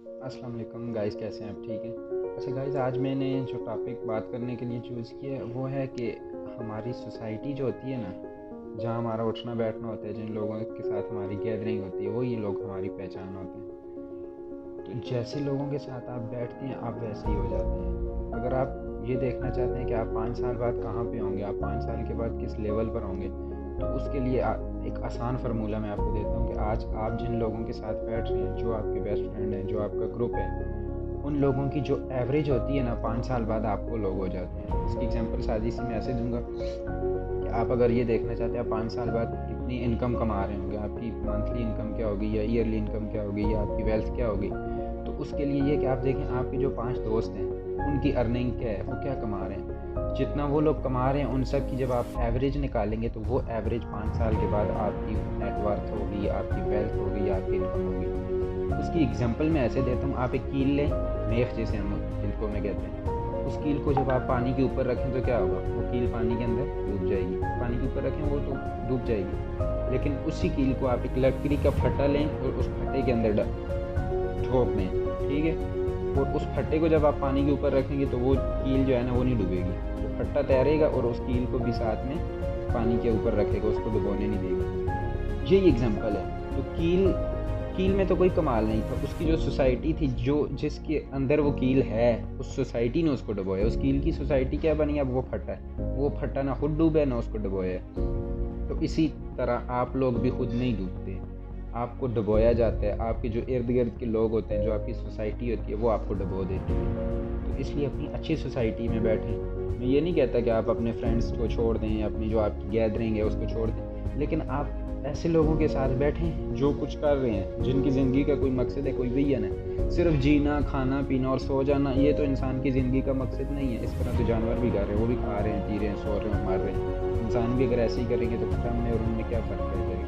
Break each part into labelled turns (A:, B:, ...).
A: अस्सलाम वालेकुम गाइस, कैसे हैं आप? ठीक है। अच्छा गाइस, आज मैंने जो टॉपिक बात करने के लिए चूज़ किया है वो है कि हमारी सोसाइटी जो होती है ना, जहाँ हमारा उठना बैठना होता है, जिन लोगों के साथ हमारी गैदरिंग होती है, वो ये लोग हमारी पहचान होते हैं। तो जैसे लोगों के साथ आप बैठते हैं, आप वैसे ही हो जाते हैं। अगर आप ये देखना चाहते हैं कि आप 5 साल बाद कहाँ पे होंगे, आप 5 साल के बाद किस लेवल पर होंगे, तो उसके लिए एक आसान फार्मूला मैं आपको देता हूँ कि आज आप जिन लोगों के साथ बैठ रहे हैं, जो आपके बेस्ट फ्रेंड हैं, जो आपका ग्रुप है, उन लोगों की जो एवरेज होती है ना, 5 साल बाद आपको लोग हो जाते हैं। इसकी एग्जांपल सादी सी मैं ऐसे दूंगा कि आप अगर ये देखना चाहते हैं आप 5 साल बाद कितनी इनकम कमा रहे होंगे, आपकी मंथली इनकम क्या होगी या ईयरली इनकम क्या होगी या आपकी वेल्थ क्या होगी, तो उसके लिए ये कि आप देखें आपके जो 5 दोस्त हैं उनकी अर्निंग क्या है, वो क्या कमा रहे हैं। जितना वो लोग कमा रहे हैं उन सब की जब आप एवरेज निकालेंगे तो वो एवरेज 5 साल के बाद आपकी नेटवर्थ होगी, आपकी वेल्थ होगी या आपकी इनकम होगी। उसकी एग्जांपल मैं ऐसे देता हूँ, आप एक कील लें, मेख जैसे हम जिनको में कहते हैं, उस कील को जब आप पानी के ऊपर रखें तो क्या होगा, वो कील पानी के अंदर डूब जाएगी। पानी के ऊपर रखें वो तो डूब जाएगी, लेकिन उसी कील को आप एक लकड़ी का फट्टा लें और उस फट्टे के अंदर ठोक दें, ठीक है। और उस फट्टे को जब आप पानी के ऊपर रखेंगे तो वो कील जो है ना वो नहीं डूबेगी, वो फट्टा तैरेगा और उस कील को भी साथ में पानी के ऊपर रखेगा, उसको डुबोने नहीं देगा। यही एग्जाम्पल है। तो कील में तो कोई कमाल नहीं था, उसकी जो सोसाइटी थी, जो जिसके अंदर वो कील है, उस सोसाइटी ने उसको डुबोया। उस कील की सोसाइटी क्या बनी, अब वो फटा है, वो फटा ना खुद डूबे ना उसको डुबोया। तो इसी तरह आप लोग भी खुद नहीं डूबते, आपको डुबोया जाता है। आपके जो इर्द गिर्द के लोग होते हैं, जो आपकी सोसाइटी होती है, वो आपको डुबो देती है। तो इसलिए अपनी अच्छी सोसाइटी में बैठें। मैं ये नहीं कहता कि आप अपने फ्रेंड्स को छोड़ दें, अपनी जो आपकी गैदरिंग है उसको छोड़ दें, लेकिन आप ऐसे लोगों के साथ बैठें जो कुछ कर रहे हैं, जिनकी ज़िंदगी का कोई मकसद है, कोई विजन है। सिर्फ जीना, खाना पीना और सो जाना, ये तो इंसान की ज़िंदगी का मकसद नहीं है। इस तरह तो जानवर भी कर रहे हैं, वो भी खा रहे हैं, पी रहे हैं, सो रहे हैं, मर रहे हैं। इंसान भी अगर ऐसे ही करेंगे तो फिर हमने और उनमें क्या फ़र्क रह जाएगा।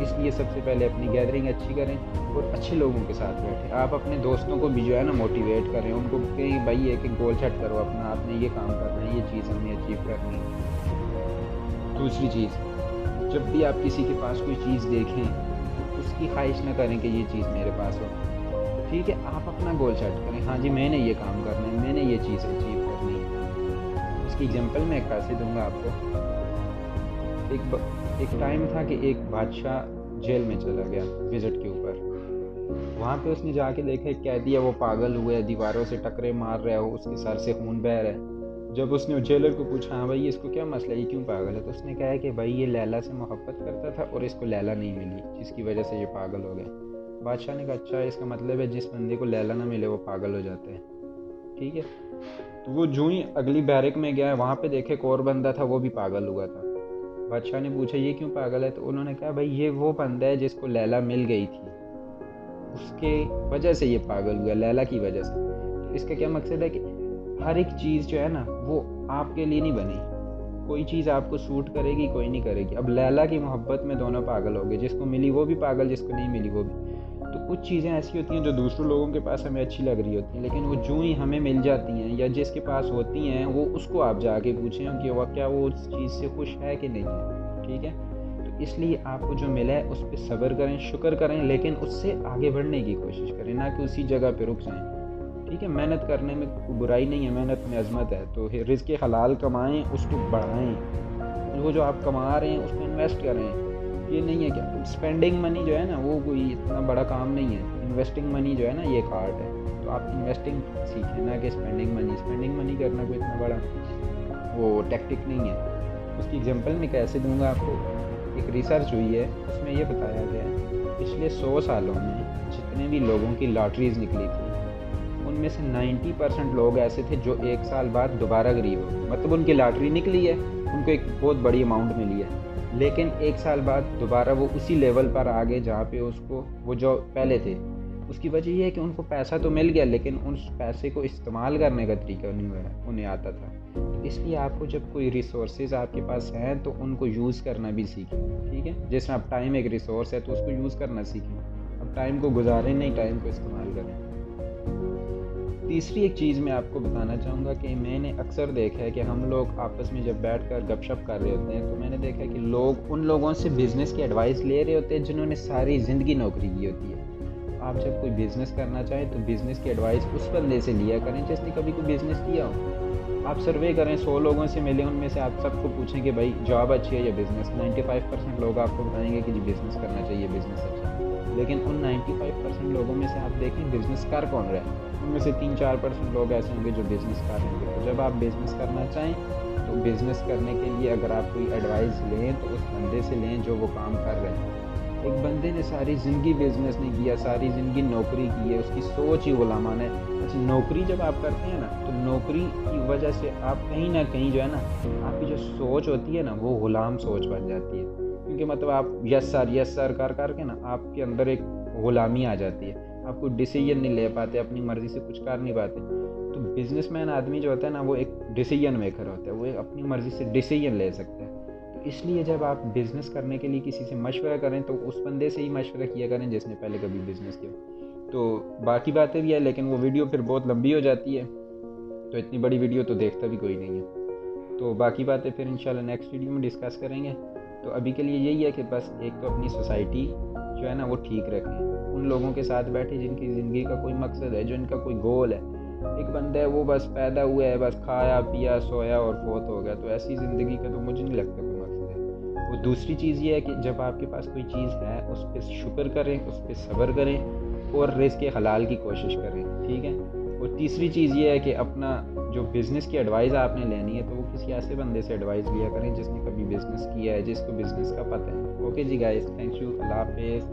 A: इसलिए सबसे पहले अपनी गैदरिंग अच्छी करें और अच्छे लोगों के साथ बैठें। आप अपने दोस्तों को भी जो है ना मोटिवेट करें, उनको कहीं भाई एक एक गोल सेट करो अपना, आपने ये काम करना है, ये चीज़ हमने अचीव करनी है। दूसरी चीज़, जब भी आप किसी के पास कोई चीज़ देखें तो उसकी ख्वाहिश ना करें कि ये चीज़ मेरे पास हो, ठीक है। आप अपना गोल सेट करें, हाँ जी मैंने ये काम करना है, मैंने ये चीज़ अचीव करनी है। उसकी एग्जांपल मैं कैसे दूंगा आपको। एक टाइम था कि एक बादशाह जेल में चला गया विजिट के ऊपर। वहाँ पे उसने जाके देखा एक कैदी है, वो पागल हुआ है, दीवारों से टकरे मार रहा है, उसके सर से खून बह रहा है। जब उसने जेलर को पूछा, हाँ भाई इसको क्या मसला है, ये क्यों पागल है, तो उसने कहा है कि भाई ये लैला से मोहब्बत करता था और इसको लैला नहीं मिली, जिसकी वजह से ये पागल हो गया। बादशाह ने कहा अच्छा, इसका मतलब है जिस बंदे को लैला ना मिले वो पागल हो जाता है, ठीक है। तो वो जो ही अगली बैरक में गया, वहाँ पे देखे एक और बंदा था, वो भी पागल हुआ था। बादशाह ने पूछा ये क्यों पागल है, तो उन्होंने कहा भाई ये वो बंदा है जिसको लैला मिल गई थी, उसके वजह से ये पागल हुआ, लैला की वजह से। तो इसका क्या मकसद है कि हर एक चीज़ जो है ना वो आपके लिए नहीं बनी। कोई चीज़ आपको सूट करेगी, कोई नहीं करेगी। अब लैला की मोहब्बत में दोनों पागल हो गए, जिसको मिली वो भी पागल, जिसको नहीं मिली वो भी। तो कुछ चीज़ें ऐसी होती हैं जो दूसरों लोगों के पास हमें अच्छी लग रही होती हैं, लेकिन वो जो ही हमें मिल जाती हैं या जिसके पास होती हैं, वो उसको आप जाके पूछें कि वह क्या वो उस चीज़ से खुश है कि नहीं है, ठीक है। तो इसलिए आपको जो मिला है उस पर सब्र करें, शुक्र करें, लेकिन उससे आगे बढ़ने की कोशिश करें, ना कि उसी जगह पर रुक जाएं, ठीक है। मेहनत करने में कोई बुराई नहीं है, मेहनत में अजमत है। तो रिज़्क़ हलाल कमाएं, उसको बढ़ाएं, वो जो आप कमा रहे हैं उसको इन्वेस्ट करें। ये नहीं है कि स्पेंडिंग मनी जो है ना वो कोई इतना बड़ा काम नहीं है। इन्वेस्टिंग मनी जो है ना ये एक आर्ट है। तो आप इन्वेस्टिंग सीखें, ना कि स्पेंडिंग मनी करना कोई इतना बड़ा वो टैक्टिक नहीं है। उसकी एग्जांपल मैं कैसे दूंगा आपको। एक रिसर्च हुई है, उसमें ये बताया गया है पिछले 100 सालों में जितने भी लोगों की लॉटरीज निकली थी, उनमें से 90% लोग ऐसे थे जो 1 साल बाद दोबारा गरीब हो। मतलब उनकी लॉटरी निकली है, उनको एक बहुत बड़ी अमाउंट मिली है, लेकिन 1 साल बाद दोबारा वो उसी लेवल पर आ गए जहाँ पे उसको वो जो पहले थे। उसकी वजह ये है कि उनको पैसा तो मिल गया, लेकिन उस पैसे को इस्तेमाल करने का तरीका नहीं उन्हें आता था। तो इसलिए आपको जब कोई रिसोर्सेज आपके पास हैं तो उनको यूज़ करना भी सीखें, ठीक है। जैसे अब टाइम एक रिसोर्स है तो उसको यूज़ करना सीखें। अब टाइम को गुजारें नहीं, टाइम को इस्तेमाल करें। तीसरी एक चीज़ मैं आपको बताना चाहूँगा कि मैंने अक्सर देखा है कि हम लोग आपस में जब बैठकर गपशप कर रहे होते हैं तो मैंने देखा है कि लोग उन लोगों से बिज़नेस की एडवाइस ले रहे होते हैं जिन्होंने सारी ज़िंदगी नौकरी की होती है। आप जब कोई बिज़नेस करना चाहें तो बिज़नेस की एडवाइस उस बंदे से लिया करें जिसने कभी कोई बिज़नेस किया हो। आप सर्वे करें, 100 लोगों से मिले, उनमें से आप सबको पूछें कि भाई जॉब अच्छी है या बिज़नेस। 95% लोग आपको बताएंगे कि जी बिज़नेस करना चाहिए, बिज़नेस अच्छा है। लेकिन उन 95% लोगों में से आप देखें बिज़नेस कर कौन रहा है, उनमें से 3-4% लोग ऐसे होंगे जो बिज़नेस कर रहे होंगे। तो जब आप बिज़नेस करना चाहें तो बिज़नेस करने के लिए अगर आप कोई एडवाइस लें तो उस बंदे से लें जो वो काम कर रहे हैं। एक बंदे ने सारी ज़िंदगी बिज़नेस नहीं किया, सारी ज़िंदगी नौकरी की है, उसकी सोच ही गुलामाना है। अच्छा, नौकरी जब आप करते हैं ना तो नौकरी की वजह से आप कहीं ना कहीं जो है ना, आपकी जो सोच होती है ना वो गुलाम सोच बन जाती है। क्योंकि मतलब आप यस सर कर करके ना आपके अंदर एक गुलामी आ जाती है। आप कोई डिसीजन नहीं ले पाते, अपनी मर्ज़ी से कुछ कर नहीं पाते। तो बिजनेसमैन आदमी जो होता है ना वो एक डिसीजन मेकर होता है, वो एक अपनी मर्ज़ी से डिसीजन ले सकता है। तो इसलिए जब आप बिज़नेस करने के लिए किसी से मशवरा करें तो उस बंदे से ही मशवरा किया करें जिसने पहले कभी बिज़नेस किया। तो बाकी बातें भी है लेकिन वो वीडियो फिर बहुत लंबी हो जाती है, तो इतनी बड़ी वीडियो तो देखता भी कोई नहीं है। तो बाकी बातें फिर इंशाल्लाह नेक्स्ट वीडियो में डिस्कस करेंगे। तो अभी के लिए यही है कि बस एक तो अपनी सोसाइटी जो है ना वो ठीक रखें, उन लोगों के साथ बैठे जिनकी ज़िंदगी का कोई मकसद है, जो इनका कोई गोल है। एक बंदा है वो बस पैदा हुआ है, बस खाया पिया सोया और फोत हो गया, तो ऐसी ज़िंदगी का तो मुझे नहीं लगता कोई मकसद है। वो दूसरी चीज़ ये है कि जब आपके पास कोई चीज़ है उस पर शुक्र करें, उस पर सब्र करें और रिज़्क़ हलाल की कोशिश करें, ठीक है। और तीसरी चीज़ ये है कि अपना जो बिज़नेस की एडवाइस आपने लेनी है तो वो किसी ऐसे बंदे से एडवाइस लिया करें जिसने कभी बिज़नेस किया है, जिसको बिज़नेस का पता है। ओके जी गाइस, थैंक यू, अल्लाह हाफ़िज़।